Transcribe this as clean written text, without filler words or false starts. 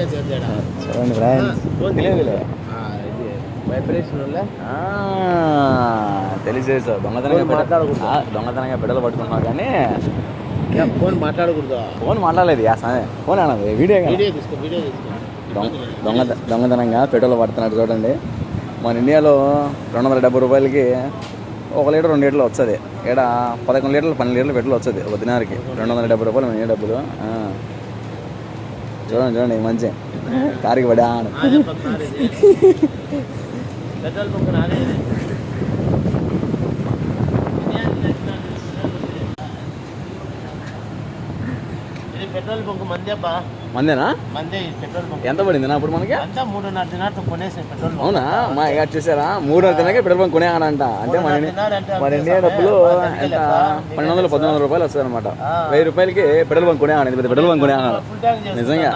చూడండి ఫ్రెండ్స్, తెలియదులే తెలిసేసా దొంగతనంగా బిడ్డలు పట్టుకున్నావు కానీ ఫోన్ మాట్లాడకూడదు. ఫోన్ మాట్లాడలేదు. ఫోన్ అన్నది వీడియో దొంగతనంగా పెట్రోల్ పడుతున్నాడు చూడండి. మన ఇండియాలో 270 రూపాయలకి 1 లీటర్ 2 లీటర్లు వస్తుంది. ఇక్కడ 11 లీటర్లు 12 లీటర్లు పెట్రోల్ వస్తుంది ఒక దినానికి. 270 రూపాయలు మన డబ్బులు. చూడండి చూడండి మంచి కారుకి పడా పెట్రోల్ బంక్ మందేనా? పెట్రోల్ బంక్ ఎంత పడింది అప్పుడు మనకి? అంతా 3.5 దినాలతో కొనేసాయి పెట్రోల్. అవునా? మా ఇక చూసారా 3.5 దినాకే పెట్రోల్ బంక్ కొనేయాలంట. అంటే మన ఇండియా డబ్బులు ఎంత 1200-1400 రూపాయలు వస్తుంది అనమాట. 1000 రూపాయలకి పెట్రోల్ బంక్ కొనేయాలి. పెట్రోల్ బంక్ కొనేయాలి నిజంగా.